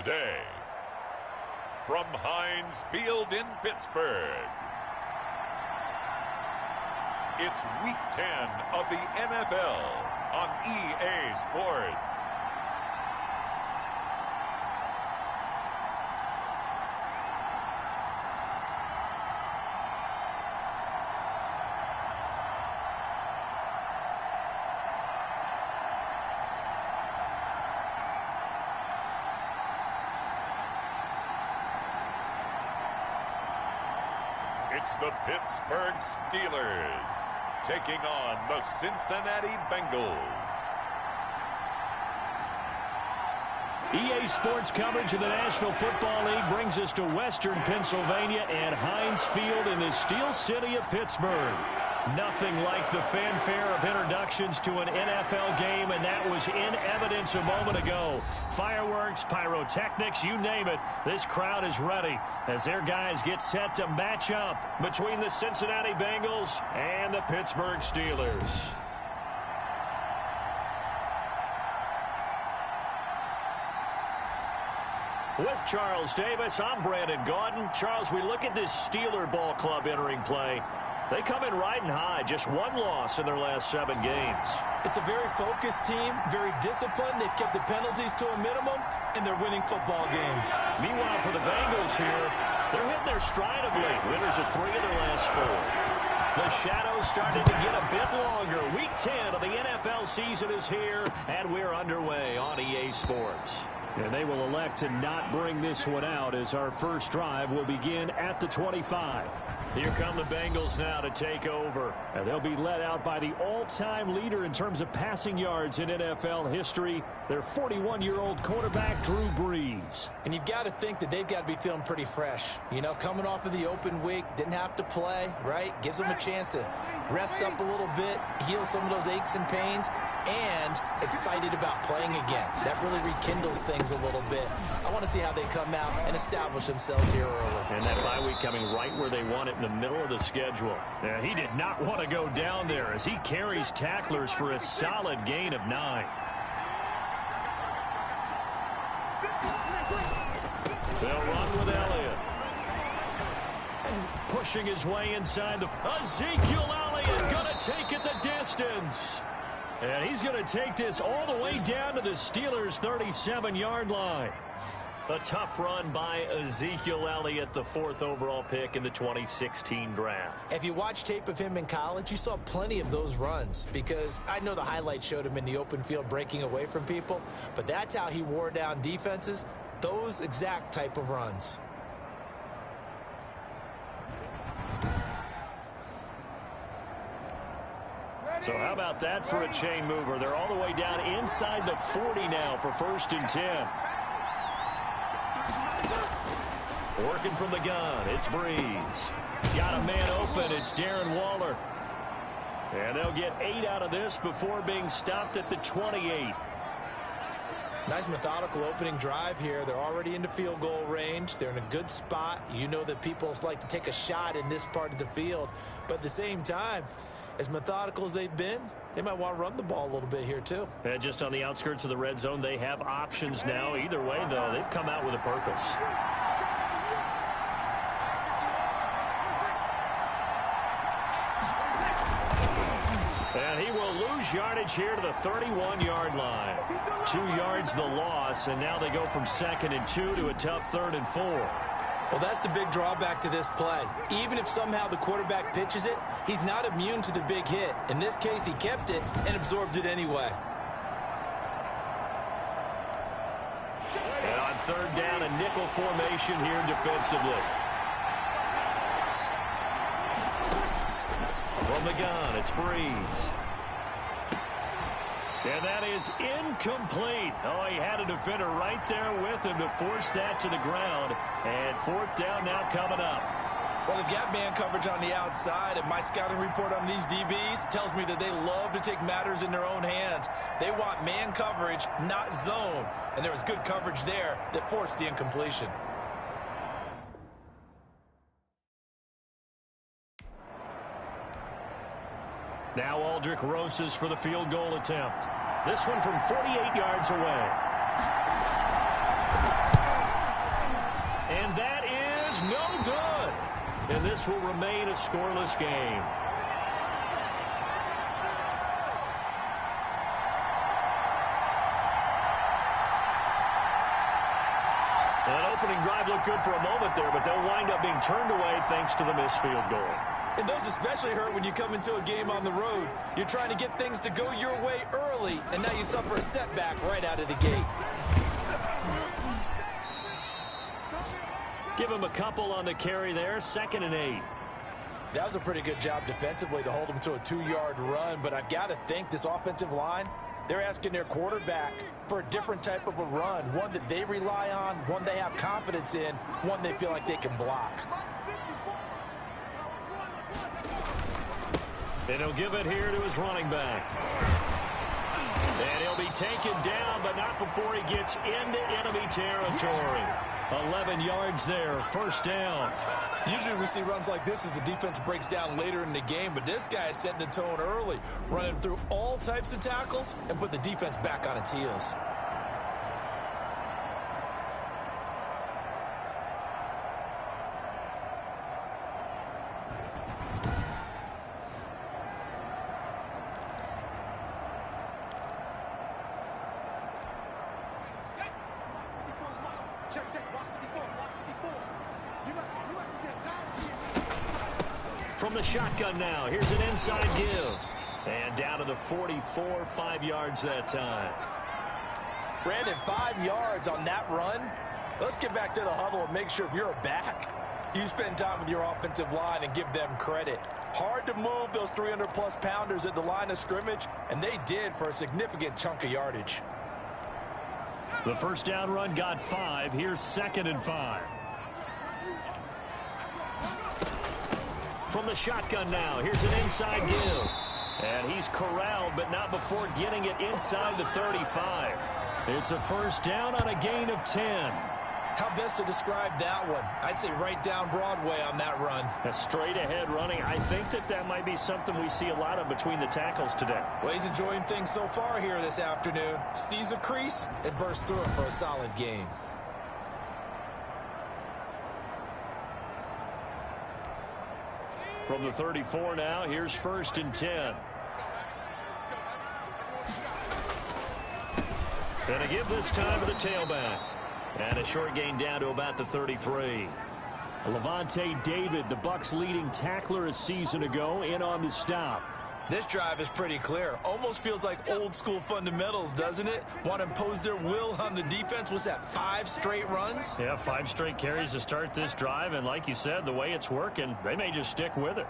Today, from Heinz Field in Pittsburgh, it's Week 10 of the NFL on EA Sports. It's the Pittsburgh Steelers taking on the Cincinnati Bengals. EA Sports coverage of the National Football League brings us to Western Pennsylvania and Heinz Field in the Steel City of Pittsburgh. Nothing like the fanfare of introductions to an NFL game, and that was in evidence a moment ago. Fireworks, pyrotechnics, you name it, this crowd is ready as their guys get set to match up between the Cincinnati Bengals and the Pittsburgh Steelers. With Charles Davis, I'm Brandon Gaudin. Charles, we look at this Steeler ball club entering play. They come in riding high, just one loss in their last 7 games. It's a very focused team, very disciplined. They've kept the penalties to a minimum, and they're winning football games. Meanwhile, for the Bengals here, they're hitting their stride of late. Winners of 3 of their last 4. The shadows starting to get a bit longer. Week 10 of the NFL season is here, and we're underway on EA Sports. And they will elect to not bring this one out as our first drive will begin at the 25. Here come the Bengals now to take over. And they'll be led out by the all-time leader in terms of passing yards in NFL history, their 41-year-old quarterback, Drew Brees. And you've got to think that they've got to be feeling pretty fresh. You know, coming off of the open week, didn't have to play, right? Gives them a chance to rest up a little bit, heal some of those aches and pains, and excited about playing again. That really rekindles things a little bit. I want to see how they come out and establish themselves here early. And that bye week coming right where they want it, in the middle of the schedule. Yeah, he did not want to go down there as he carries tacklers for a solid gain of 9. They'll run with Elliott. Pushing his way inside the... Ezekiel Elliott going to take it the distance. And he's going to take this all the way down to the Steelers' 37-yard line. A tough run by Ezekiel Elliott, the 4th overall pick in the 2016 draft. If you watch tape of him in college, you saw plenty of those runs because I know the highlights showed him in the open field breaking away from people, but that's how he wore down defenses, those exact type of runs. So how about that for a chain mover? They're all the way down inside the 40 now for 1st and 10. Working from the gun, it's Brees. Got a man open, it's Darren Waller. And they'll get 8 out of this before being stopped at the 28. Nice methodical opening drive here. They're already into field goal range. They're in a good spot. You know that people like to take a shot in this part of the field. But at the same time, as methodical as they've been, they might want to run the ball a little bit here too. And just on the outskirts of the red zone, they have options now. Either way, though, they've come out with a purpose. And he will lose yardage here to the 31-yard line. 2 yards the loss, and now they go from 2nd and 2 to a tough 3rd and 4. Well, that's the big drawback to this play. Even if somehow the quarterback pitches it, he's not immune to the big hit. In this case, he kept it and absorbed it anyway. And on 3rd down, a nickel formation here defensively. From the gun, it's Brees. And that is incomplete. Oh, he had a defender right there with him to force that to the ground. And 4th down now coming up. Well, they've got man coverage on the outside, and my scouting report on these DBs tells me that they love to take matters in their own hands. They want man coverage, not zone. And there was good coverage there that forced the incompletion. Now Aldrick Rosas for the field goal attempt. This one from 48 yards away. no good. And this will remain a scoreless game. That opening drive looked good for a moment there, but they'll wind up being turned away thanks to the missed field goal. And those especially hurt when you come into a game on the road. You're trying to get things to go your way early, and now you suffer a setback right out of the gate. Give him a couple on the carry there, 2nd and 8. That was a pretty good job defensively to hold him to a 2-yard run, but I've got to think this offensive line, they're asking their quarterback for a different type of a run, one that they rely on, one they have confidence in, one they feel like they can block. And he'll give it here to his running back. And he'll be taken down, but not before he gets into enemy territory. 11 yards there, 1st down. Usually we see runs like this as the defense breaks down later in the game, but this guy is setting the tone early, running through all types of tackles and put the defense back on its heels. From the shotgun now, here's an inside give. And down to the 44, 5 yards that time. Brandon, 5 yards on that run. Let's get back to the huddle and make sure if you're a back, you spend time with your offensive line and give them credit. Hard to move those 300-plus pounders at the line of scrimmage, and they did for a significant chunk of yardage. The 1st down run got 5. Here's 2nd and 5. From the shotgun now, here's an inside give. And he's corralled, but not before getting it inside the 35. It's a 1st down on a gain of 10. How best to describe that one? I'd say right down Broadway on that run. A straight-ahead running. I think that might be something we see a lot of between the tackles today. Well, he's enjoying things so far here this afternoon. Sees a crease and bursts through it for a solid game. From the 34 now, here's 1st and 10. And a give this time to the tailback. And a short gain down to about the 33. Levante David, the Bucs' leading tackler a season ago, in on the stop. This drive is pretty clear. Almost feels like old school fundamentals, doesn't it? Want to impose their will on the defense. Was that 5 straight runs? Yeah, 5 straight carries to start this drive. And like you said, the way it's working, they may just stick with it.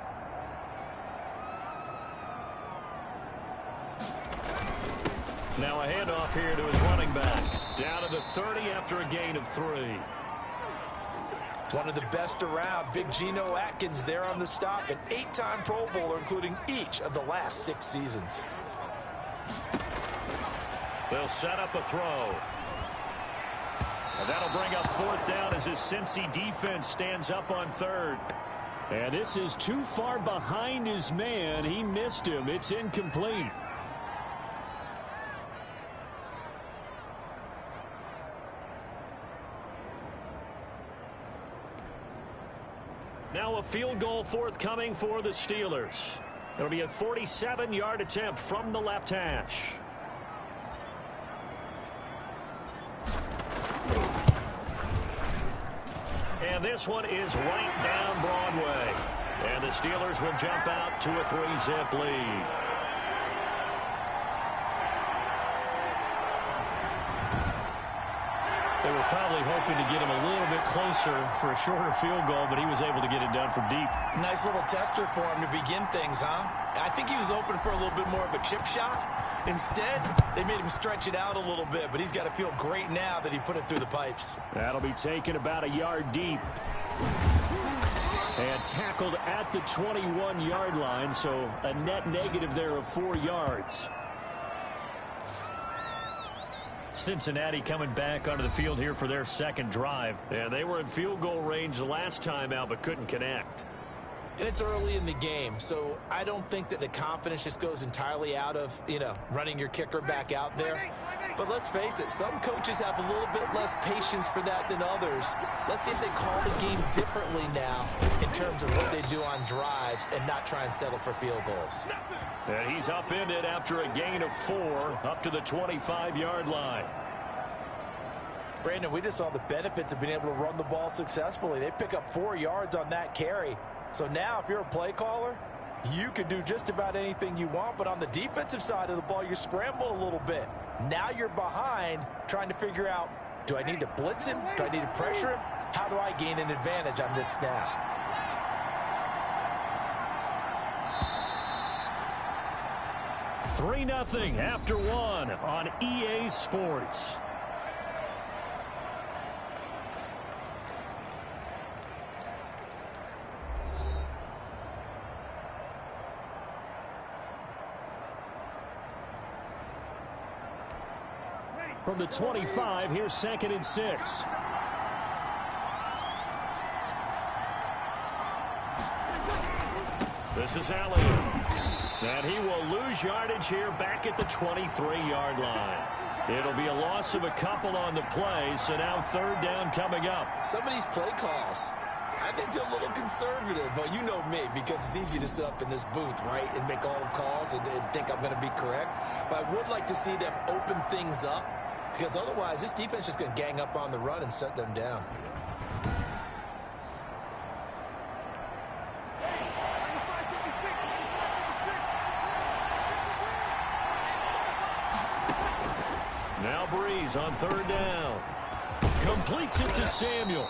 Now a handoff here to his running back. Down to the 30 after a gain of 3. One of the best around, Big Geno Atkins there on the stop, an 8-time Pro Bowler, including each of the last 6 seasons. They'll set up a throw. And that'll bring up 4th down as his Cincy defense stands up on 3rd. And this is too far behind his man. He missed him. It's incomplete. Now a field goal forthcoming for the Steelers. It'll be a 47-yard attempt from the left hash. And this one is right down Broadway. And the Steelers will jump out to a 3-zip lead. They were probably hoping to get him a little bit closer for a shorter field goal, but he was able to get it done from deep. Nice little tester for him to begin things, huh? I think he was open for a little bit more of a chip shot. Instead, they made him stretch it out a little bit, but he's got to feel great now that he put it through the pipes. That'll be taken about a yard deep. And tackled at the 21-yard line, so a net negative there of 4 yards. Cincinnati coming back onto the field here for their 2nd drive. And they were in field goal range the last time out, but couldn't connect. And it's early in the game, so I don't think that the confidence just goes entirely out of, running your kicker back out there. But let's face it, some coaches have a little bit less patience for that than others. Let's see if they call the game differently now in terms of what they do on drives and not try and settle for field goals. And he's upended after a gain of 4 up to the 25-yard line. Brandon, we just saw the benefits of being able to run the ball successfully. They pick up 4 yards on that carry. So now if you're a play caller, you can do just about anything you want. But on the defensive side of the ball, you're scrambling a little bit. Now you're behind trying to figure out, do I need to blitz him? Do I need to pressure him? How do I gain an advantage on this snap? 3-0 after 1 on EA Sports. From the 25, here's 2nd and 6. This is Allen. And he will lose yardage here back at the 23-yard line. It'll be a loss of a couple on the play, so now 3rd down coming up. Some of these play calls, I think they're a little conservative, but you know me, because it's easy to sit up in this booth, right, and make all the calls and think I'm going to be correct. But I would like to see them open things up, because otherwise this defense is just going to gang up on the run and shut them down. Now Breeze on 3rd down. Completes it to Samuel.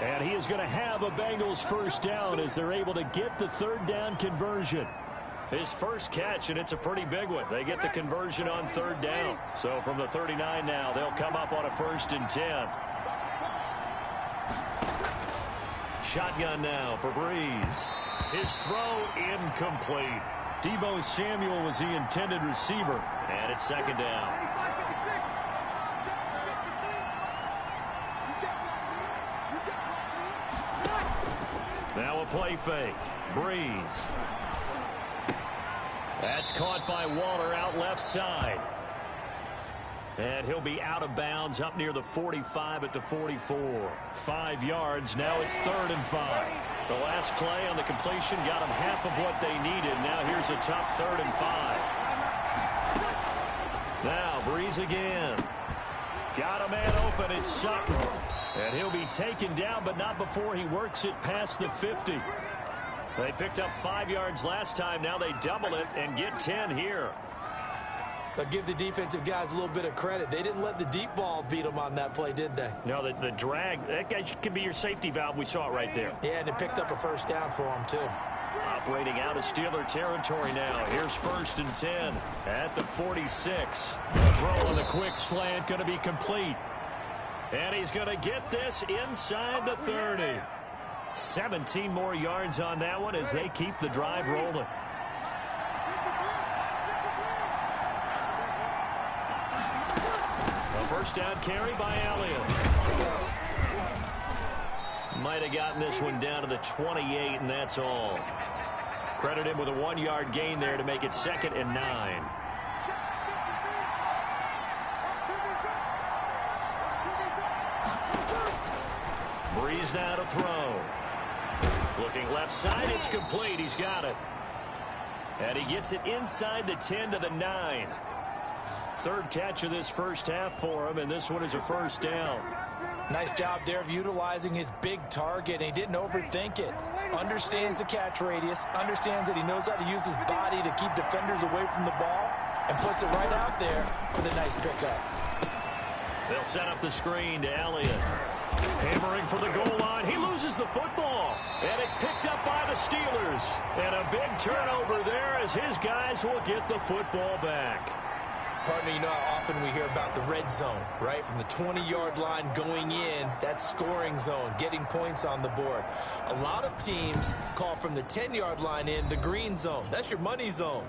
And he is going to have a Bengals 1st down as they're able to get the 3rd down conversion. His first catch, and it's a pretty big one. They get the conversion on 3rd down. So from the 39 now, they'll come up on a 1st and 10. Shotgun now for Breeze. His throw incomplete. Deebo Samuel was the intended receiver. And it's 2nd down. Now a play fake. Breeze. That's caught by Waller out left side. And he'll be out of bounds up near the 45 at the 44. 5 yards. Now it's 3rd and 5. The last play on the completion got them half of what they needed. Now here's a tough 3rd and 5. Now Breeze again. Got a man open. It's Sutton. And he'll be taken down, but not before he works it past the 50. They picked up 5 yards last time. Now they double it and get 10 here. But give the defensive guys a little bit of credit. They didn't let the deep ball beat them on that play, did they? No, the drag, that guy could be your safety valve. We saw it right there. Yeah, and it picked up a 1st down for them, too. Operating out of Steeler territory now. Here's 1st and 10 at the 46. The throw on the quick slant going to be complete. And he's going to get this inside the 30. 17 more yards on that one as they keep the drive rolling. A 1st down carry by Elliott. Might have gotten this one down to the 28, and that's all. Credit him with a 1-yard gain there to make it 2nd and 9. Breeze now to throw. Looking left side, it's complete. He's got it. And he gets it inside the 10 to the 9. 3rd catch of this 1st half for him, and this one is a 1st down. Nice job there of utilizing his big target, and he didn't overthink it. Understands the catch radius, understands that he knows how to use his body to keep defenders away from the ball, and puts it right out there with a nice pickup. They'll set up the screen to Elliott. Hammering for the goal line. He loses the football. And it's picked up by the Steelers. And a big turnover there as his guys will get the football back. Partner, you know how often we hear about the red zone, right? From the 20-yard line going in, that's scoring zone, getting points on the board. A lot of teams call from the 10-yard line in the green zone. That's your money zone.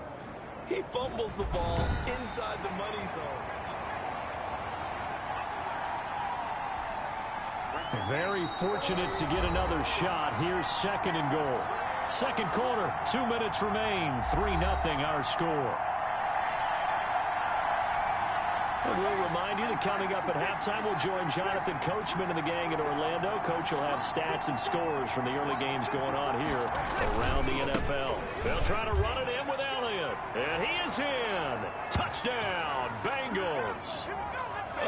He fumbles the ball inside the money zone. Very fortunate to get another shot. Here's 2nd and goal. Second quarter, 2 minutes remain. 3-0 our score. And we'll remind you that coming up at halftime, we'll join Jonathan Coachman and the gang in Orlando. Coach will have stats and scores from the early games going on here around the NFL. They'll try to run it in with Elliott. And he is in. Touchdown, Bengals.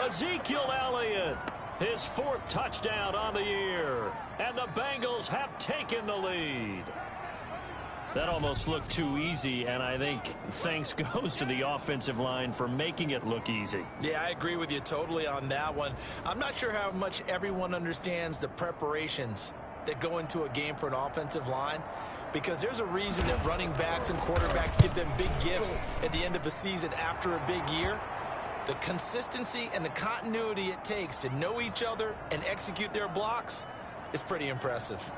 Ezekiel Elliott, his 4th touchdown on the year. And the Bengals have taken the lead. That almost looked too easy, and I think thanks goes to the offensive line for making it look easy. Yeah, I agree with you totally on that one. I'm not sure how much everyone understands the preparations that go into a game for an offensive line, because there's a reason that running backs and quarterbacks give them big gifts at the end of the season after a big year. The consistency and the continuity it takes to know each other and execute their blocks is pretty impressive.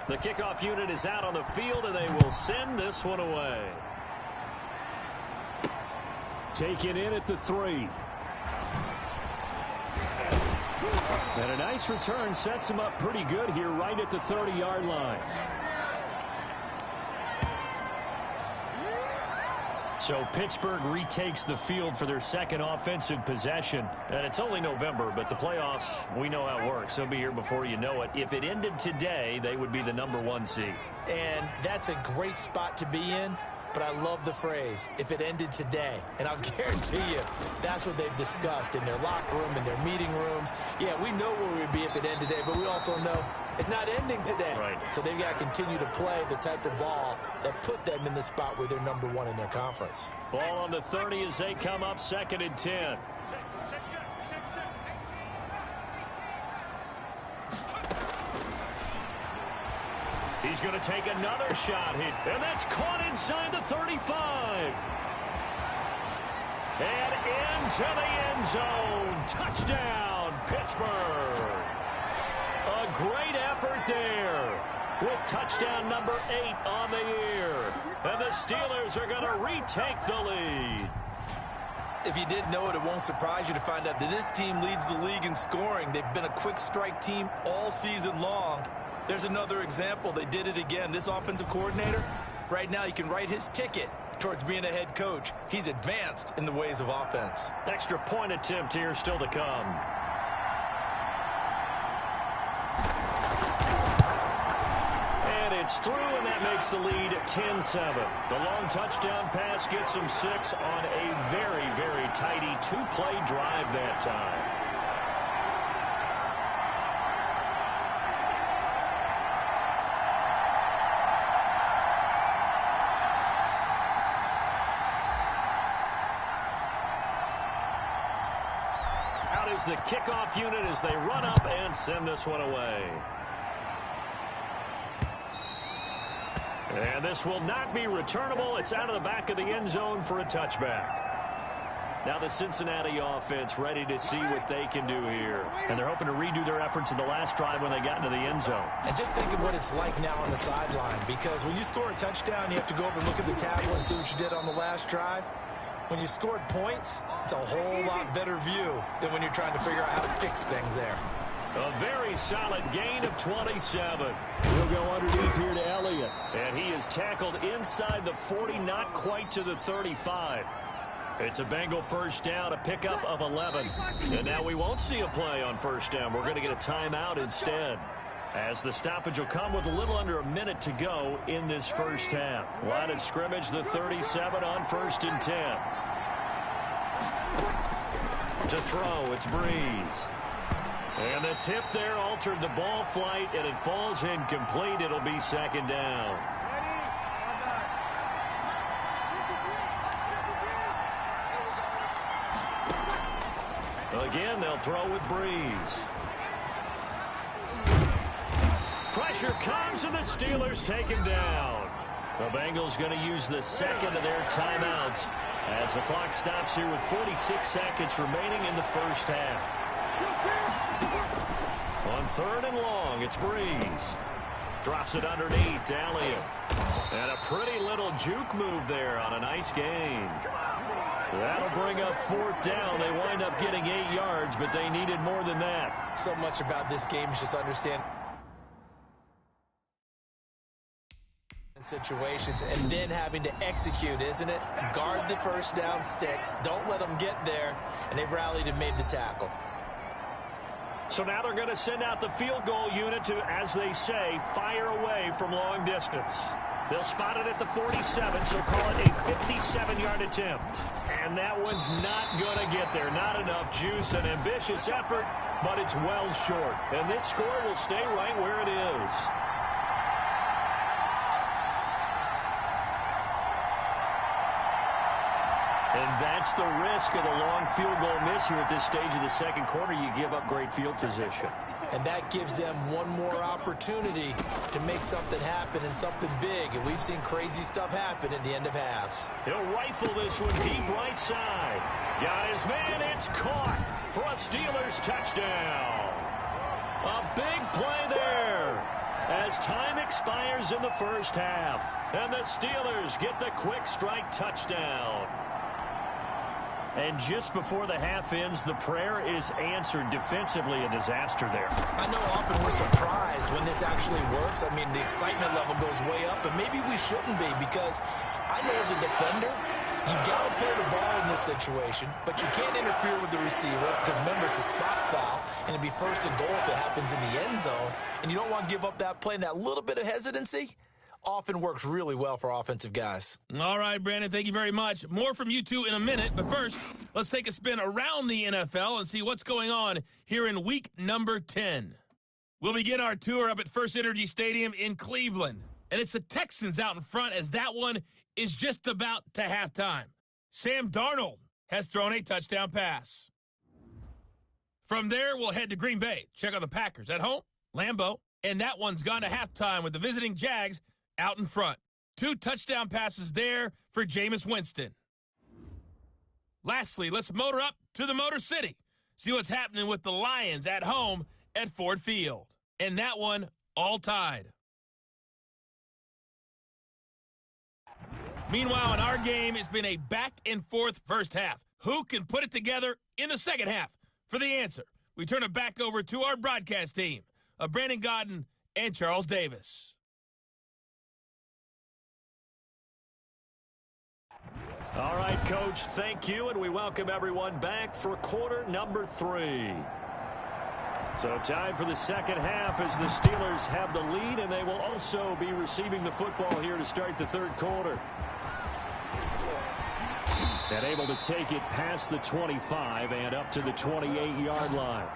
The kickoff unit is out on the field, and they will send this one away. Taken in at the 3. And a nice return sets him up pretty good here right at the 30-yard line. So Pittsburgh retakes the field for their second offensive possession. And it's only November, but the playoffs, we know how it works. They'll be here before you know it. If it ended today, they would be the #1 seed. And that's a great spot to be in. But I love the phrase, if it ended today. And I'll guarantee you, that's what they've discussed in their locker room, in their meeting rooms. Yeah, we know where we'd be if it ended today, but we also know it's not ending today. Right. So they've got to continue to play the type of ball that put them in the spot where they're #1 in their conference. Ball on the 30 as they come up 2nd and 10. He's going to take another shot here, and that's caught inside the 35. And into the end zone. Touchdown, Pittsburgh. A great effort there with touchdown number 8 on the year. And the Steelers are going to retake the lead. If you didn't know it, it won't surprise you to find out that this team leads the league in scoring. They've been a quick strike team all season long. There's another example. They did it again. This offensive coordinator, right now, you can write his ticket towards being a head coach. He's advanced in the ways of offense. Extra point attempt here still to come. And it's through, and that makes the lead 10-7. The long touchdown pass gets them 6 on a very, very tidy 2-play drive that time. Is the kickoff unit as they run up and send this one away. And this will not be returnable. It's out of the back of the end zone for a touchback. Now the Cincinnati offense ready to see what they can do here. And they're hoping to redo their efforts in the last drive when they got into the end zone. And just think of what it's like now on the sideline, because when you score a touchdown, you have to go over and look at the table and see what you did on the last drive. When you scored points, it's a whole lot better view than when you're trying to figure out how to fix things there. A very solid gain of 27. He'll go underneath here to Elliott. And he is tackled inside the 40, not quite to the 35. It's a Bengal first down, a pickup of 11. And now we won't see a play on first down. We're going to get a timeout instead, as the stoppage will come with a little under a minute to go in this first half. Line of scrimmage, the 37 on 1st and 10. To throw, it's Breeze. And the tip there altered the ball flight, and it falls incomplete. It'll be 2nd down. Again, they'll throw with Breeze. Pressure comes, and the Steelers take him down. The Bengals going to use the second of their timeouts as the clock stops here with 46 seconds remaining in the first half. On 3rd and long, it's Breeze. Drops it underneath to Elliott. And a pretty little juke move there on a nice gain. That'll bring up 4th down. They wind up getting 8 yards, but they needed more than that. So much about this game is just understand situations and then having to execute, isn't it? Guard the first down sticks. Don't let them get there. And they rallied and made the tackle. So now they're going to send out the field goal unit to, as they say, fire away from long distance. They'll spot it at the 47, so call it a 57-yard attempt. And that one's not going to get there. Not enough juice. An ambitious effort, but it's well short. And this score will stay right where it is. And that's the risk of the long field goal miss here at this stage of the second quarter. You give up great field position. And that gives them one more opportunity to make something happen and something big. And we've seen crazy stuff happen at the end of halves. He'll rifle this one deep right side. Got his man. It's caught for a Steelers touchdown. A big play there as time expires in the first half. And the Steelers get the quick strike touchdown. And just before the half ends, the prayer is answered. Defensively, a disaster there. I know often we're surprised when this actually works. I mean, the excitement level goes way up, but maybe we shouldn't be, because I know as a defender, you've got to play the ball in this situation, but you can't interfere with the receiver because, remember, it's a spot foul, and it'd be 1st and goal if it happens in the end zone, and you don't want to give up that play. And that little bit of hesitancy often works really well for offensive guys. All right, Brandon, thank you very much. More from you two in a minute, but first, let's take a spin around the NFL and see what's going on here in week number 10. We'll begin our tour up at First Energy Stadium in Cleveland, and it's the Texans out in front as that one is just about to halftime. Sam Darnold has thrown a touchdown pass. From there, we'll head to Green Bay. Check out the Packers at home, Lambeau, and that one's gone to halftime with the visiting Jags out in front. 2 touchdown passes there for Jameis Winston. Lastly, let's motor up to the Motor City. See what's happening with the Lions at home at Ford Field. And that one all tied. Meanwhile, in our game, it's been a back-and-forth first half. Who can put it together in the second half? For the answer, we turn it back over to our broadcast team of Brandon Godden and Charles Davis. All right, Coach, thank you, and we welcome everyone back for quarter number 3. So time for the second half as the Steelers have the lead, and they will also be receiving the football here to start the third quarter. And able to take it past the 25 and up to the 28-yard line.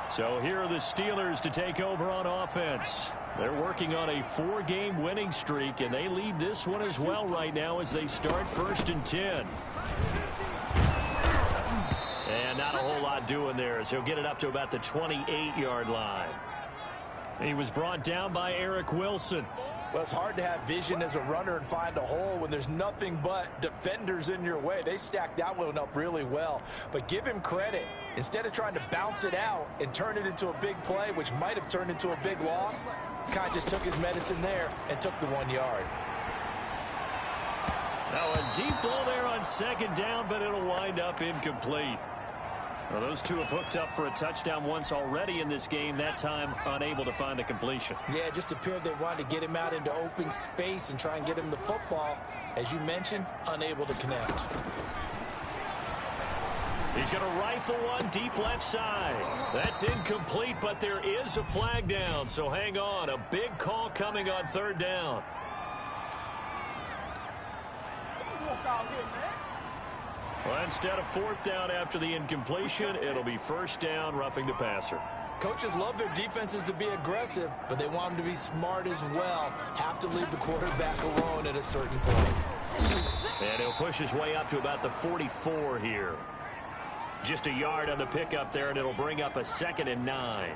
So here are the Steelers to take over on offense. They're working on a 4-game winning streak, and they lead this one as well right now as they start 1st and 10. And not a whole lot doing there as he'll get it up to about the 28-yard line. He was brought down by Eric Wilson. Well, it's hard to have vision as a runner and find a hole when there's nothing but defenders in your way. They stacked that one up really well. But give him credit. Instead of trying to bounce it out and turn it into a big play, which might have turned into a big loss, kind of just took his medicine there and took the 1 yard. Now a deep ball there on 2nd down, but it'll wind up incomplete. Well, those two have hooked up for a touchdown once already in this game, that time unable to find the completion. Yeah, it just appeared they wanted to get him out into open space and try and get him the football. As you mentioned, unable to connect. He's going to rifle one deep left side. That's incomplete, but there is a flag down, so hang on. A big call coming on 3rd down. Well, instead of 4th down after the incompletion, it'll be 1st down, roughing the passer. Coaches love their defenses to be aggressive, but they want them to be smart as well. Have to leave the quarterback alone at a certain point. And he'll push his way up to about the 44 here. Just a yard on the pickup there, and it'll bring up a 2nd and 9.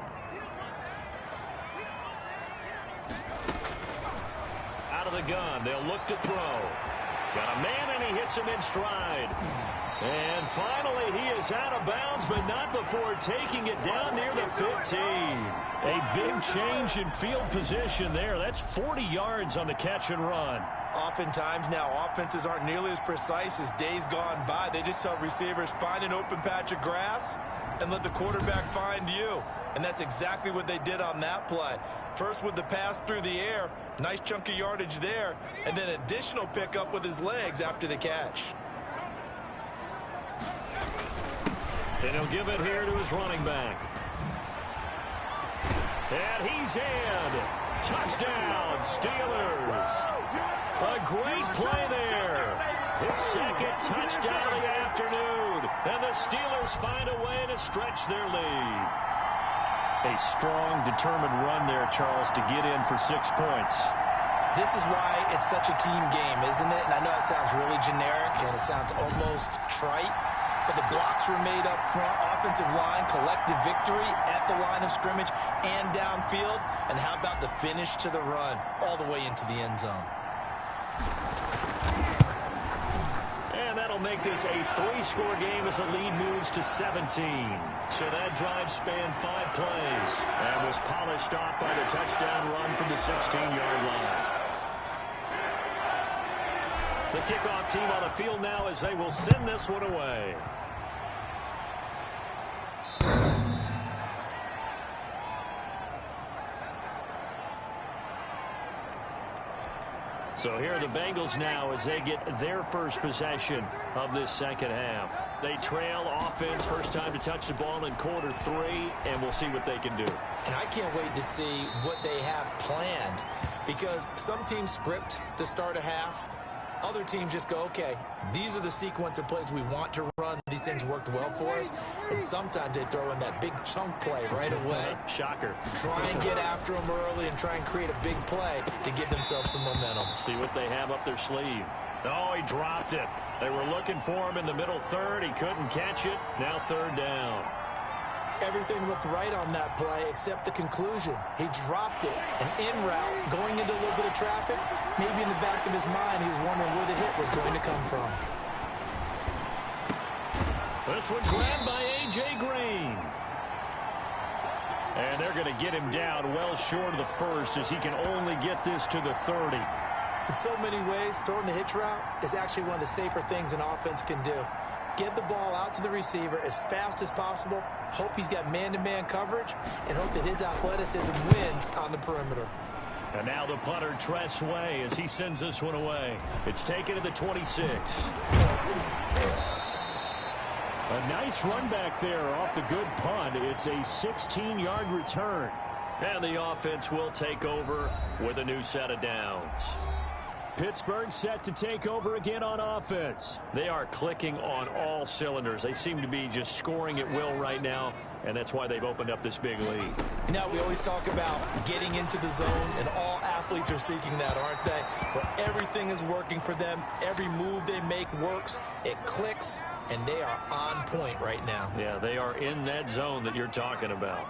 Out of the gun, they'll look to throw. Got a man, and he hits him in stride. And finally, he is out of bounds, but not before taking it down near the 15. A big change in field position there. That's 40 yards on the catch and run. Oftentimes now, offenses aren't nearly as precise as days gone by. They just tell receivers, find an open patch of grass and let the quarterback find you. And that's exactly what they did on that play. First with the pass through the air, nice chunk of yardage there, and then additional pickup with his legs after the catch. And he'll give it here to his running back. And he's in. Touchdown, Steelers. A great play there. His second touchdown of the afternoon. And the Steelers find a way to stretch their lead. A strong, determined run there, Charles, to get in for 6 points. This is why it's such a team game, isn't it? And I know it sounds really generic and it sounds almost trite, but the blocks were made up front, offensive line, collective victory at the line of scrimmage and downfield. And how about the finish to the run all the way into the end zone? And that'll make this a 3-score game as the lead moves to 17. So that drive spanned 5 plays and was polished off by the touchdown run from the 16-yard line. The kickoff team on the field now as they will send this one away. So here are the Bengals now as they get their first possession of this second half. They trail offense, first time to touch the ball in quarter 3, and we'll see what they can do. And I can't wait to see what they have planned, because some teams script to start a half. Other teams just go, okay, these are the sequence of plays we want to run. These things worked well for us. And sometimes they throw in that big chunk play right away. Shocker. Try and get after them early and try and create a big play to give themselves some momentum. See what they have up their sleeve. Oh, he dropped it. They were looking for him in the middle third. He couldn't catch it. Now third down. Everything looked right on that play except the conclusion. He dropped it. An in route, going into a little bit of traffic. Maybe in the back of his mind, he was wondering where the hit was going to come from. This one grabbed by A.J. Green. And they're going to get him down well short of the first as he can only get this to the 30. In so many ways, throwing the hitch route is actually one of the safer things an offense can do. Get the ball out to the receiver as fast as possible, hope he's got man-to-man coverage, and hope that his athleticism wins on the perimeter. And now the punter, Tress Way, as he sends this one away. It's taken to the 26. A nice run back there off the good punt. It's a 16-yard return. And the offense will take over with a new set of downs. Pittsburgh set to take over again on offense. They are clicking on all cylinders. They seem to be just scoring at will right now, and that's why they've opened up this big lead. You know, we always talk about getting into the zone, and all athletes are seeking that, aren't they? Where everything is working for them. Every move they make works. It clicks, and they are on point right now. Yeah, they are in that zone that you're talking about.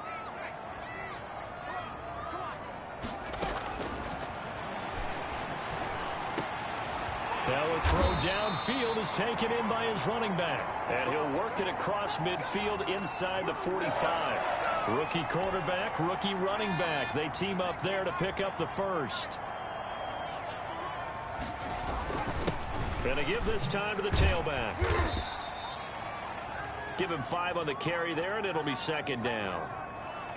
Now a throw downfield is taken in by his running back. And he'll work it across midfield inside the 45. Rookie quarterback, rookie running back. They team up there to pick up the first. Gonna give this time to the tailback. Give him 5 on the carry there, and it'll be second down.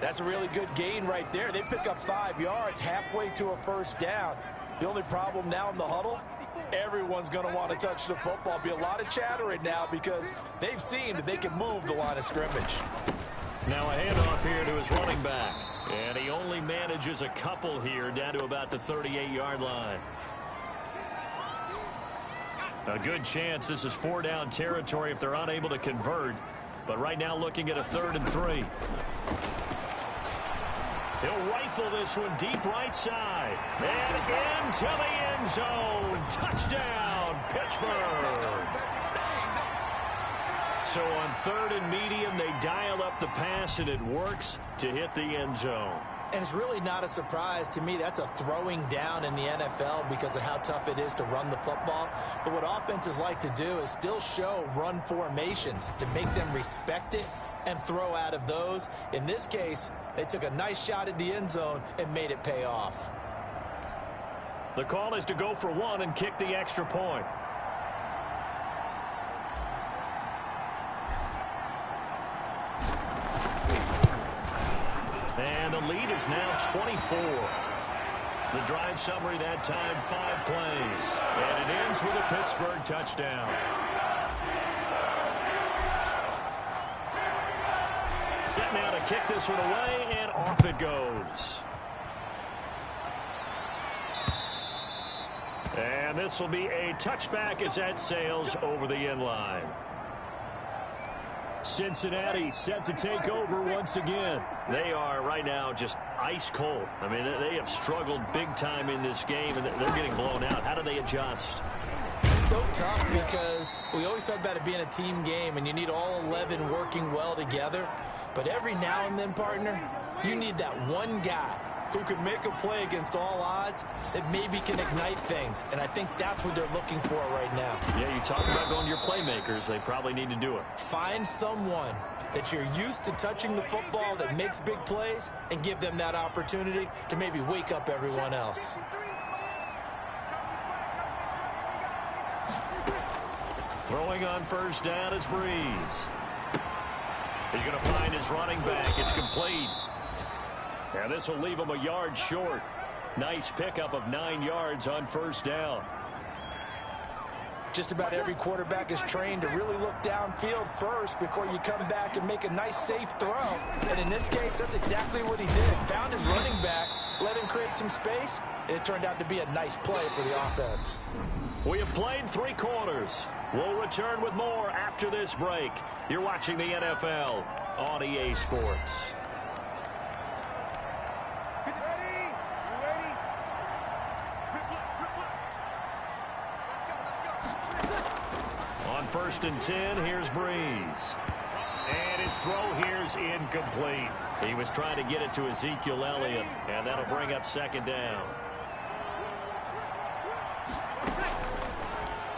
That's a really good gain right there. They pick up 5 yards halfway to a first down. The only problem now in the huddle, everyone's going to want to touch the football. Be a lot of chattering now because they've seen that they can move the line of scrimmage. Now a handoff here to his running back. And he only manages a couple here down to about the 38-yard line. A good chance this is 4-down territory if they're unable to convert. But right now looking at a 3rd and 3. He'll rifle this one deep right side. And into the end zone. Touchdown, Pittsburgh. So on 3rd and medium, they dial up the pass, and it works to hit the end zone. And it's really not a surprise to me. That's a throwing down in the NFL because of how tough it is to run the football. But what offenses like to do is still show run formations to make them respect it and throw out of those. In this case, they took a nice shot at the end zone and made it pay off. The call is to go for one and kick the extra point. And the lead is now 24. The drive summary that time, 5 plays. And it ends with a Pittsburgh touchdown. Set now to kick this one away, and off it goes. And this will be a touchback as that sails over the end line. Cincinnati set to take over once again. They are right now just ice cold. I mean, they have struggled big time in this game, and they're getting blown out. How do they adjust? It's so tough because we always talk about it being a team game, and you need all 11 working well together. But every now and then, partner, you need that one guy who can make a play against all odds that maybe can ignite things. And I think that's what they're looking for right now. Yeah, you talk about going to your playmakers. They probably need to do it. Find someone that you're used to touching the football that makes big plays and give them that opportunity to maybe wake up everyone else. Throwing on first down is Breeze. He's going to find his running back. It's complete. And this will leave him a yard short. Nice pickup of 9 yards on first down. Just about every quarterback is trained to really look downfield first before you come back and make a nice, safe throw. And in this case, that's exactly what he did. Found his running back, let him create some space, and it turned out to be a nice play for the offense. We have played 3 quarters. We'll return with more after this break. You're watching the NFL on EA Sports. On 1st and 10, here's Breeze. And his throw here's incomplete. He was trying to get it to Ezekiel Elliott, and that'll bring up 2nd down.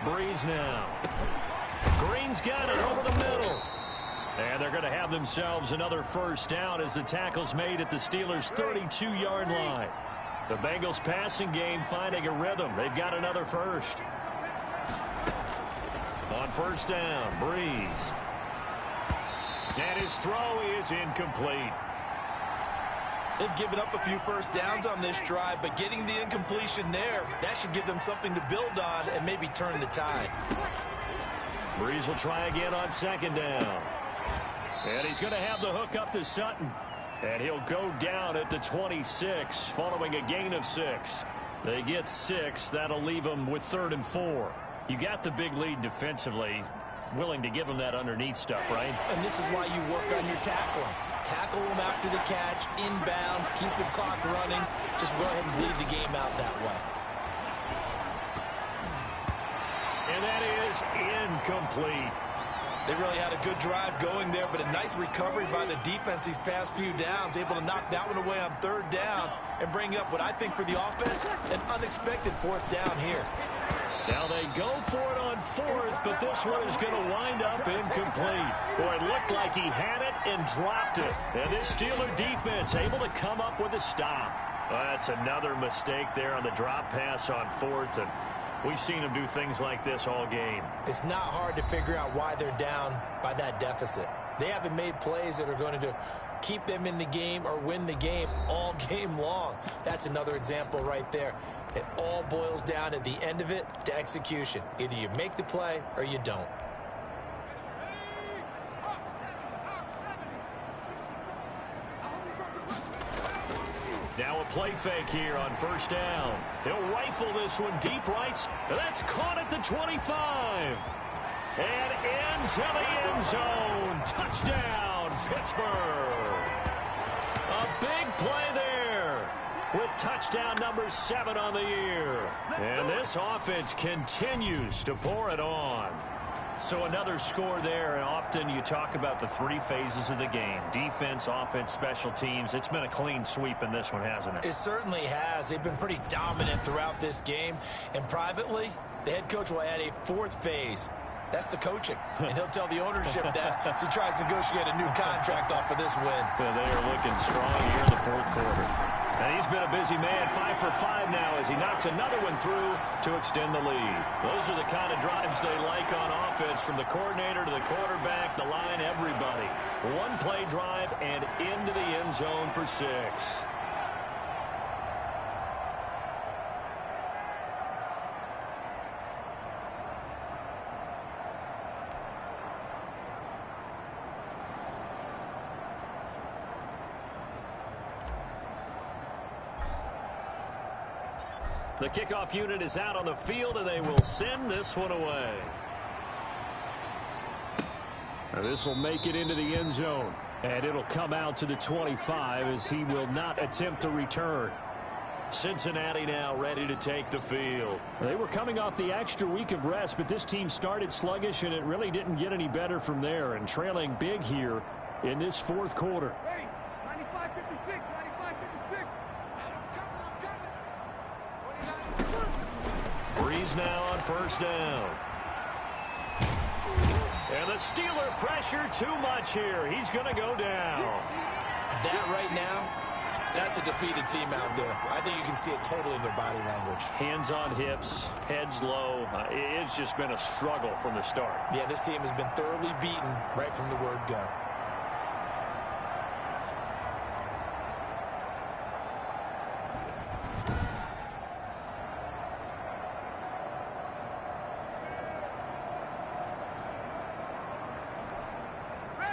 Breeze now. Green's got it over the middle. And they're going to have themselves another first down as the tackle's made at the Steelers' 32-yard line. The Bengals passing game finding a rhythm. They've got another first. On first down, Breeze. And his throw is incomplete. They've given up a few first downs on this drive, but getting the incompletion there, that should give them something to build on and maybe turn the tide. Breeze will try again on 2nd down. And he's going to have the hook up to Sutton. And he'll go down at the 26 following a gain of 6. They get 6. That'll leave them with 3rd and 4. You got the big lead defensively. Willing to give them that underneath stuff, right? And this is why you work on your tackling. Tackle them after the catch, inbounds, keep the clock running. Just go ahead and bleed the game out that way. And that is incomplete. They really had a good drive going there, but a nice recovery by the defense these past few downs, able to knock that one away on 3rd down and bring up what I think for the offense, an unexpected 4th down here. Now they go for it on 4th, but this one is going to wind up incomplete. Boy, it looked like he had it and dropped it. And this Steeler defense able to come up with a stop. Well, that's another mistake there on the drop pass on 4th, and we've seen them do things like this all game. It's not hard to figure out why they're down by that deficit. They haven't made plays that are going to keep them in the game or win the game all game long. That's another example right there. It all boils down at the end of it to execution. Either you make the play or you don't. Now a play fake here on 1st down. He'll rifle this one deep right. That's caught at the 25. And into the end zone. Touchdown, Pittsburgh. A big play there with touchdown number 7 on the year. And this offense continues to pour it on. So another score there, and often you talk about the three phases of the game. Defense, offense, special teams. It's been a clean sweep in this one, hasn't it? It certainly has. They've been pretty dominant throughout this game. And privately, the head coach will add a fourth phase. That's the coaching. And he'll tell the ownership that as he tries to negotiate a new contract off of this win. Well, they are looking strong here in the fourth quarter. And he's been a busy man, 5 for 5 now as he knocks another one through to extend the lead. Those are the kind of drives they like on offense, from the coordinator to the quarterback, the line, everybody. One-play drive and into the end zone for 6. The kickoff unit is out on the field, and they will send this one away. This will make it into the end zone, and it'll come out to the 25 as he will not attempt to return. Cincinnati now ready to take the field. They were coming off the extra week of rest, but this team started sluggish, and it really didn't get any better from there, and trailing big here in this fourth quarter. Ready. 95-56. 95-56. Breeze now on first down. And the Steeler pressure too much here. He's going to go down. That right now, that's a defeated team out there. I think you can see it totally in their body language. Hands on hips, heads low. It's just been a struggle from the start. Yeah, this team has been thoroughly beaten right from the word go.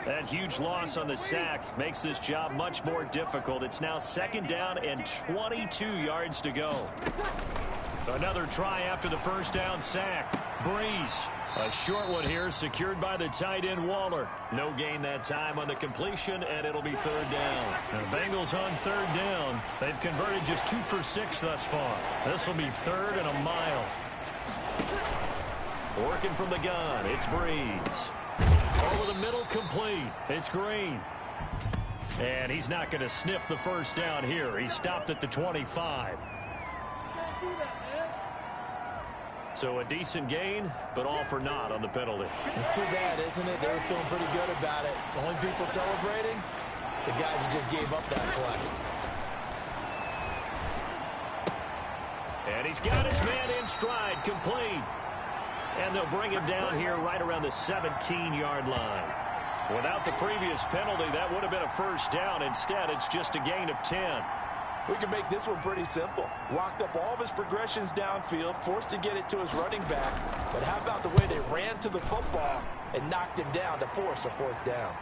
That huge loss on the sack makes this job much more difficult. It's now second down and 22 yards to go. Another try after the first down sack. Breeze. A short one here, secured by the tight end Waller. No gain that time on the completion, and it'll be third down. The Bengals on third down. They've converted just 2 for 6 thus far. This will be third and a mile. Working from the gun, it's Breeze. Over the middle, complete. It's Green. And he's not going to sniff the first down here. He stopped at the 25. So a decent gain, but all for naught on the penalty. It's too bad, isn't it? They were feeling pretty good about it. The only people celebrating, the guys who just gave up that play. And he's got his man in stride, complete. And they'll bring him down here right around the 17-yard line. Without the previous penalty, that would have been a first down. Instead, it's just a gain of 10. We can make this one pretty simple. Locked up all of his progressions downfield, forced to get it to his running back. But how about the way they ran to the football and knocked him down to force a fourth down?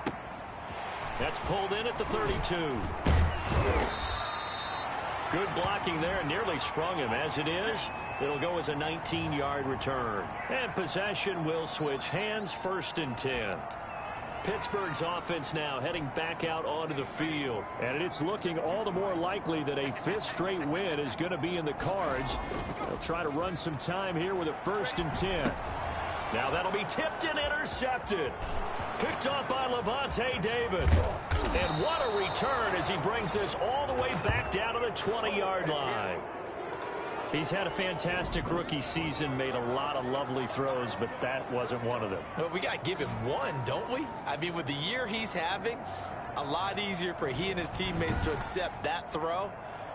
That's pulled in at the 32. Good blocking there, nearly sprung him. As it is, it'll go as a 19-yard return. And possession will switch hands, 1st and 10. Pittsburgh's offense now heading back out onto the field. And it's looking all the more likely that a 5th straight win is going to be in the cards. They'll try to run some time here with a 1st and 10. Now that'll be tipped and intercepted. Picked off by Levante David. And what a return as he brings this all the way back down to the 20-yard line. He's had a fantastic rookie season, made a lot of lovely throws, but that wasn't one of them. Well, we got to give him one, don't we? I mean, with the year he's having, a lot easier for he and his teammates to accept that throw,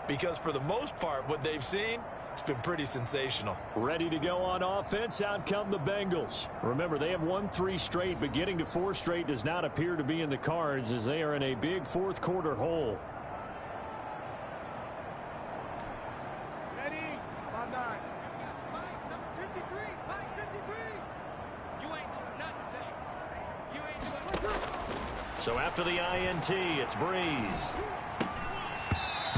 because for the most part, what they've seen, it's been pretty sensational. Ready to go on offense, out come the Bengals. Remember, they have won 3 straight, but getting to 4 straight does not appear to be in the cards as they are in a big fourth quarter hole. So after the INT, it's Breeze.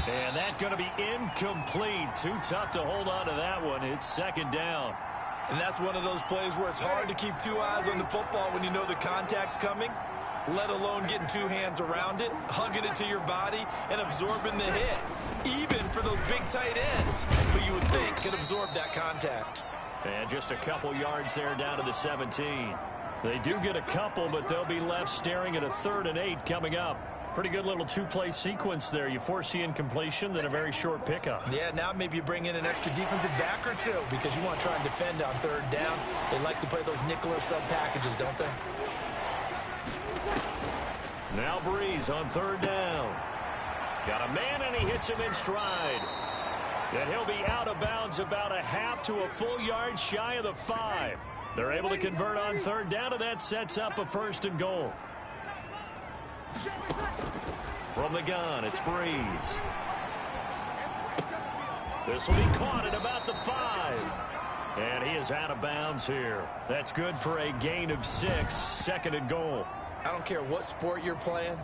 And that's going to be incomplete. Too tough to hold on to that one. It's second down. And that's one of those plays where it's hard to keep 2 eyes on the football when you know the contact's coming, let alone getting 2 hands around it, hugging it to your body, and absorbing the hit. Even for those big tight ends, who you would think could absorb that contact. And just a couple yards there down to the 17. They do get a couple, but they'll be left staring at a 3rd and 8 coming up. Pretty good little two-play sequence there. You force the incompletion, then a very short pickup. Yeah, now maybe you bring in an extra defensive back or two because you want to try and defend on 3rd down. They like to play those nickel or sub packages, don't they? Now Breeze on 3rd down. Got a man, and he hits him in stride. And he'll be out of bounds about a half to a full yard shy of the 5. They're able to convert on 3rd down, and that sets up a 1st and goal. From the gun, it's Breeze. This will be caught at about the 5. And he is out of bounds here. That's good for a gain of 6, 2nd and goal. I don't care what sport you're playing.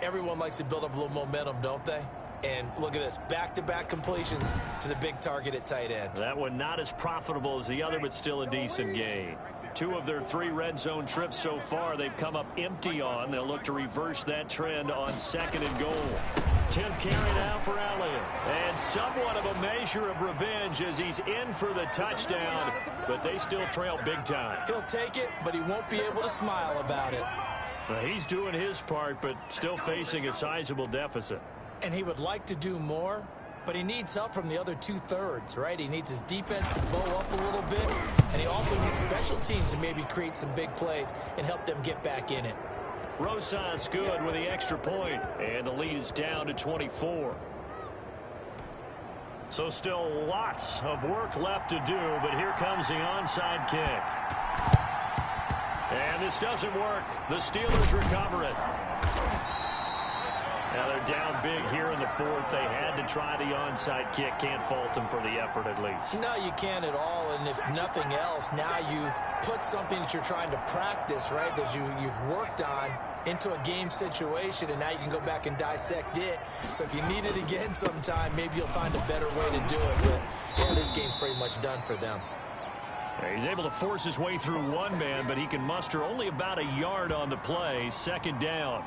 Everyone likes to build up a little momentum, don't they? And look at this, back-to-back completions to the big target at tight end. That one not as profitable as the other, but still a decent gain. 2 of their 3 red zone trips so far, they've come up empty on. They'll look to reverse that trend on 2nd and goal. 10th carry now for Elliott. And somewhat of a measure of revenge as he's in for the touchdown, but they still trail big time. He'll take it, but he won't be able to smile about it. Well, he's doing his part, but still facing a sizable deficit. And he would like to do more, but he needs help from the other 2/3, right? He needs his defense to bow up a little bit, and he also needs special teams to maybe create some big plays and help them get back in it. Rosas good with the extra point, and the lead is down to 24. So still lots of work left to do, but here comes the onside kick. And this doesn't work. The Steelers recover it. Now they're down big here in the 4th. They had to try the onside kick. Can't fault them for the effort at least. No, you can't at all. And if nothing else, now you've put something that you're trying to practice, right, that you've worked on into a game situation, and now you can go back and dissect it. So if you need it again sometime, maybe you'll find a better way to do it. But, yeah, this game's pretty much done for them. He's able to force his way through one man, but he can muster only about a yard on the play. 2nd down.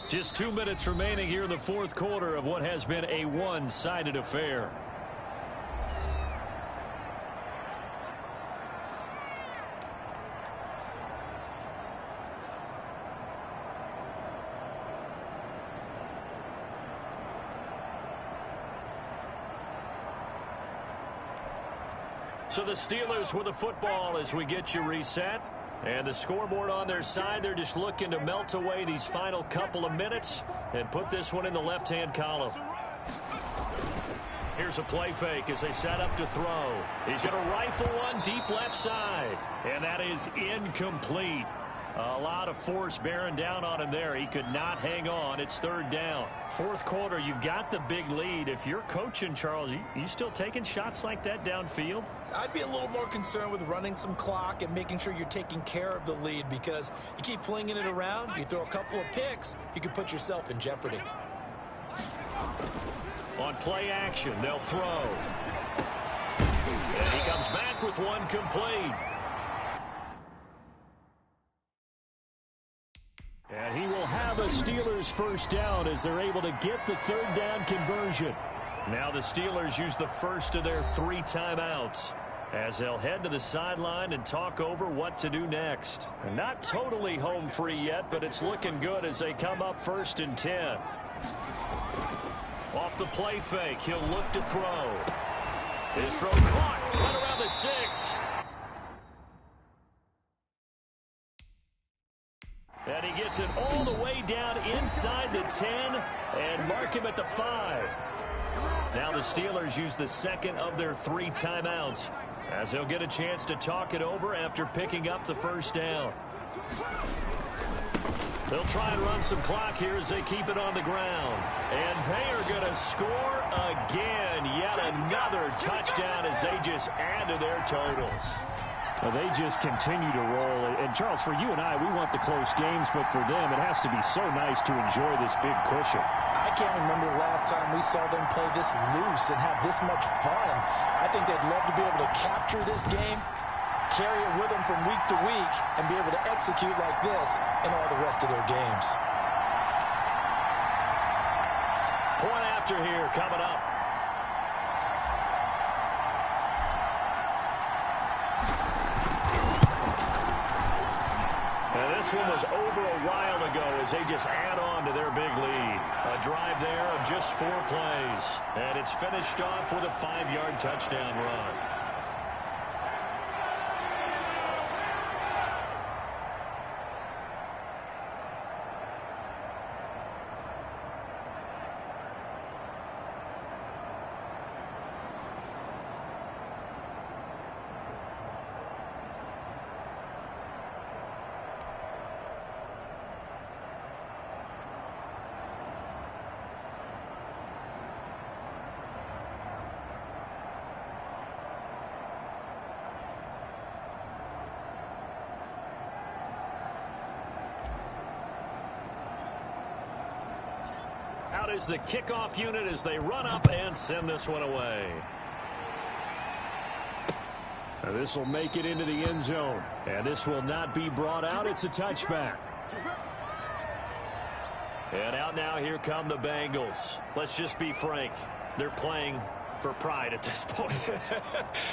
Just 2 minutes remaining here in the 4th quarter of what has been a one-sided affair. So the Steelers with the football as we get you reset. And the scoreboard on their side, they're just looking to melt away these final couple of minutes and put this one in the left-hand column. Here's a play fake as they set up to throw. He's going to rifle one deep left side, and that is incomplete. A lot of force bearing down on him there. He could not hang on. It's 3rd down. 4th quarter, you've got the big lead. If you're coaching, Charles, you still taking shots like that downfield? I'd be a little more concerned with running some clock and making sure you're taking care of the lead, because you keep flinging it around, you throw a couple of picks, you could put yourself in jeopardy. On play action, they'll throw. And he comes back with one complete. And he will have a Steelers 1st down as they're able to get the 3rd down conversion. Now the Steelers use the first of their 3 timeouts as they'll head to the sideline and talk over what to do next. And not totally home free yet, but it's looking good as they come up 1st and 10. Off the play fake, he'll look to throw. His throw caught right around the 6. And he gets it all the way down inside the 10 and mark him at the 5. Now the Steelers use the 2nd of their 3 timeouts as they'll get a chance to talk it over after picking up the 1st down. They'll try and run some clock here as they keep it on the ground. And they are going to score again. Yet another touchdown as they just add to their totals. Well, they just continue to roll. And, Charles, for you and I, we want the close games, but for them, it has to be so nice to enjoy this big cushion. I can't remember the last time we saw them play this loose and have this much fun. I think they'd love to be able to capture this game, carry it with them from week to week, and be able to execute like this in all the rest of their games. Point after here coming up. this one was over a while ago as they just add on to their big lead. A drive there of just 4 plays. And it's finished off with a 5-yard touchdown run. Out is the kickoff unit as they run up and send this one away. This will make it into the end zone. And this will not be brought out. It's a touchback. And out now, here come the Bengals. Let's just be frank. They're playing for pride at this point.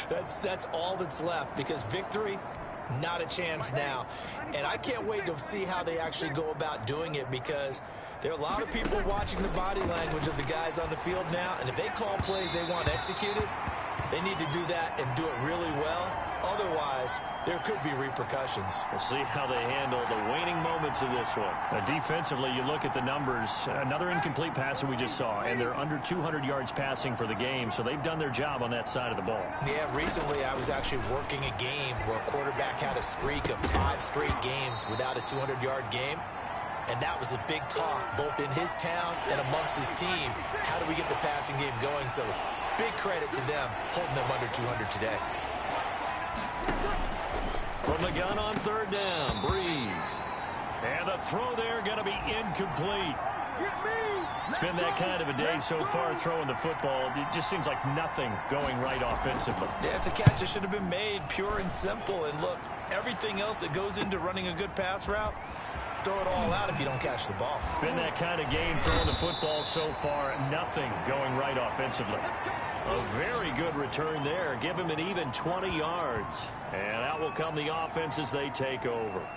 That's all that's left, because victory, not a chance now. And I can't wait to see how they actually go about doing it, because there are a lot of people watching the body language of the guys on the field now, and if they call plays they want executed, they need to do that and do it really well. Otherwise, there could be repercussions. We'll see how they handle the waning moments of this one. Defensively, you look at the numbers. Another incomplete pass that we just saw, and they're under 200 yards passing for the game, so they've done their job on that side of the ball. Yeah, recently I was actually working a game where a quarterback had a streak of 5 straight games without a 200-yard game. And that was a big talk, both in his town and amongst his team. How do we get the passing game going? So big credit to them, holding them under 200 today. From the gun on 3rd down, Breeze. And the throw there going to be incomplete. It's been that kind of a day so far throwing the football. It just seems like nothing going right offensively. Yeah, it's a catch that should have been made, pure and simple. And look, everything else that goes into running a good pass route, throw it all out if you don't catch the ball. Been that kind of game throwing the football so far. Nothing going right offensively. A very good return there. Give him an even 20 yards. And out will come the offense as they take over.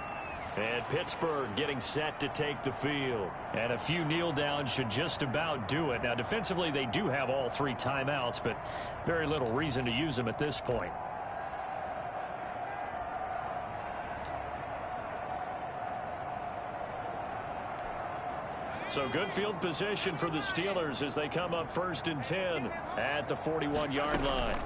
And Pittsburgh getting set to take the field. And a few kneel downs should just about do it. Now, defensively, they do have all 3 timeouts, but very little reason to use them at this point. So good field position for the Steelers as they come up 1st and 10 at the 41-yard line.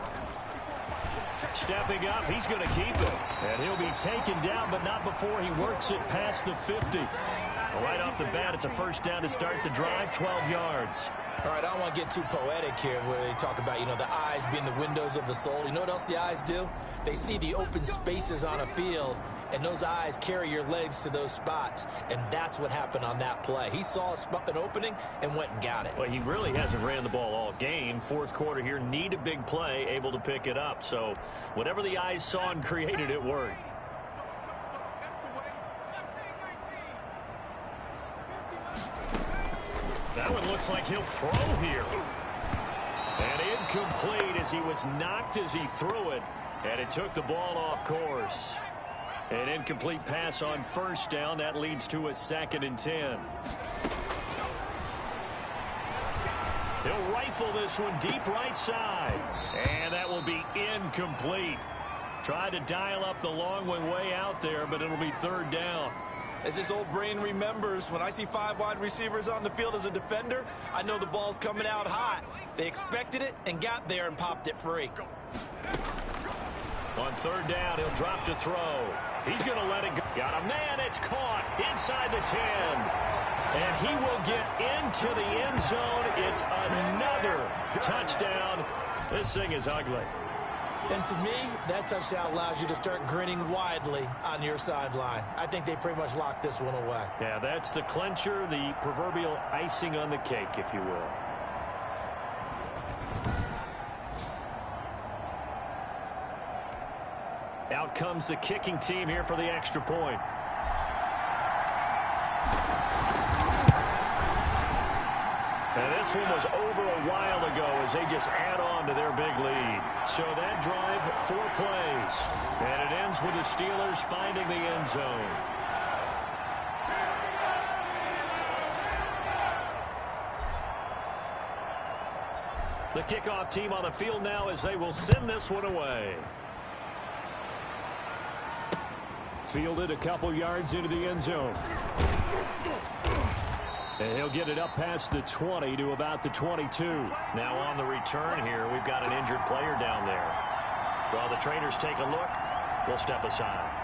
Stepping up, he's going to keep it. And he'll be taken down, but not before he works it past the 50. Right off the bat, it's a 1st down to start the drive, 12 yards. All right, I don't want to get too poetic here where they talk about, the eyes being the windows of the soul. You know what else the eyes do? They see the open spaces on a field, and those eyes carry your legs to those spots, and that's what happened on that play. He saw an opening and went and got it. Well, he really hasn't ran the ball all game. 4th quarter here, need a big play, able to pick it up. So whatever the eyes saw and created, it worked. That one looks like he'll throw here. And incomplete as he was knocked as he threw it. And it took the ball off course. An incomplete pass on 1st down. That leads to a 2nd and 10. He'll rifle this one deep right side. And that will be incomplete. Tried to dial up the long one way out there, but it'll be 3rd down. As his old brain remembers, when I see 5 wide receivers on the field as a defender, I know the ball's coming out hot. They expected it and got there and popped it free. On 3rd down, he'll drop to throw. He's going to let it go. Got a man. It's caught inside the 10. And he will get into the end zone. It's another touchdown. This thing is ugly. And to me, that touchdown allows you to start grinning widely on your sideline. I think they pretty much locked this one away. Yeah, that's the clincher, the proverbial icing on the cake, if you will. Out comes the kicking team here for the extra point. And this one was over a while ago as they just add on to their big lead. So that drive, 4 plays. And it ends with the Steelers finding the end zone. The kickoff team on the field now as they will send this one away. Fielded a couple yards into the end zone. And he'll get it up past the 20 to about the 22. Now on the return here, we've got an injured player down there. While the trainers take a look, we'll step aside.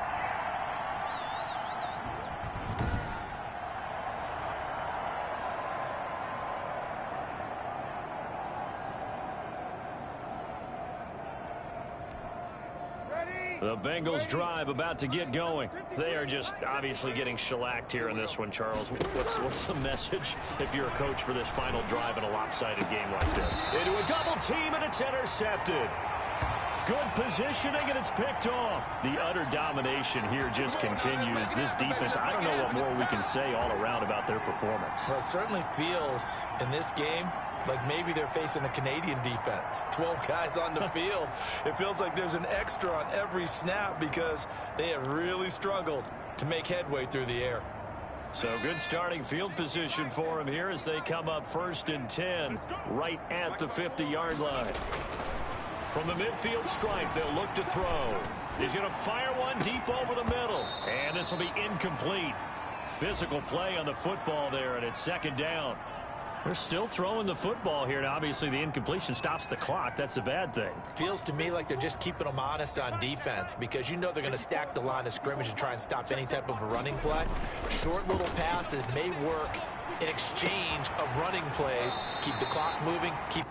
The Bengals drive about to get going. They are just obviously getting shellacked here in this one, Charles. What's the message if you're a coach for this final drive in a lopsided game like this? Into a double team, and it's intercepted. Good positioning, and it's picked off. The utter domination here just continues. This defense, I don't know what more we can say all around about their performance. Well, it certainly feels in this game like maybe they're facing a Canadian defense. 12 guys on the field. It feels like there's an extra on every snap because they have really struggled to make headway through the air. So good starting field position for him here as they come up 1st and 10 right at the 50-yard line. From the midfield stripe, they'll look to throw. He's going to fire one deep over the middle. And this will be incomplete. Physical play on the football there, and it's 2nd down. They're still throwing the football here, and obviously the incompletion stops the clock. That's a bad thing. Feels to me like they're just keeping them honest on defense because you know they're going to stack the line of scrimmage and try and stop any type of a running play. Short little passes may work in exchange of running plays. Keep the clock moving, keep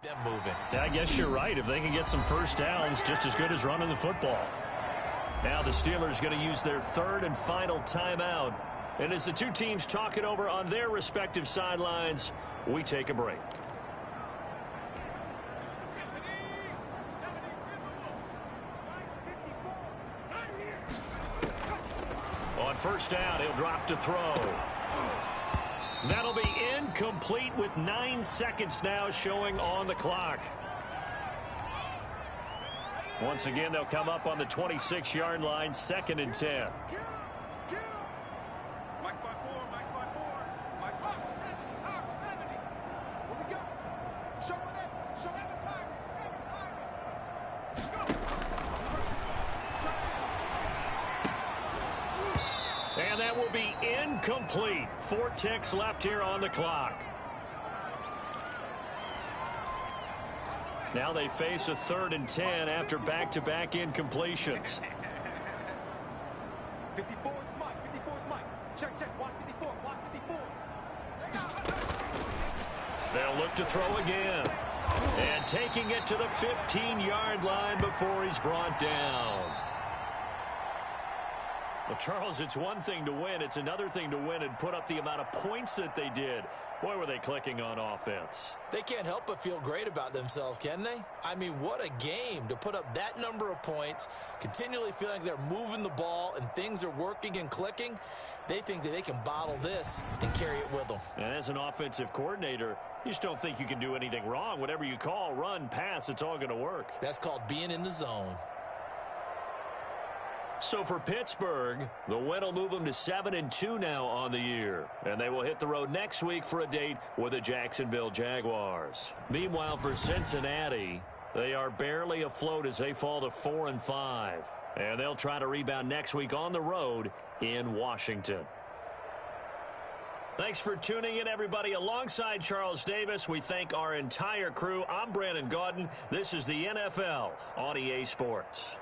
them moving. Yeah, I guess you're right. If they can get some first downs, just as good as running the football. Now the Steelers going to use their 3rd and final timeout. And as the two teams talk it over on their respective sidelines, we take a break. On 1st down, he'll drop to throw. That'll be incomplete with 9 seconds now showing on the clock. Once again, they'll come up on the 26-yard line, 2nd and 10. And that will be incomplete. 4 ticks left here on the clock. Now they face a 3rd and 10 after back-to-back incompletions. 54 is Mike. 54 is Mike. Check. Watch 54. Watch 54. They'll look to throw again. And taking it to the 15-yard line before he's brought down. Well, Charles, it's one thing to win. It's another thing to win and put up the amount of points that they did. Boy, were they clicking on offense. They can't help but feel great about themselves, can they? I mean, what a game to put up that number of points, continually feeling like they're moving the ball and things are working and clicking. They think that they can bottle this and carry it with them. And as an offensive coordinator, you just don't think you can do anything wrong. Whatever you call, run, pass, it's all going to work. That's called being in the zone. So for Pittsburgh, the win will move them to 7-2 now on the year. And they will hit the road next week for a date with the Jacksonville Jaguars. Meanwhile, for Cincinnati, they are barely afloat as they fall to 4-5. And they'll try to rebound next week on the road in Washington. Thanks for tuning in, everybody. Alongside Charles Davis, we thank our entire crew. I'm Brandon Gaudin. This is the NFL on EA Sports.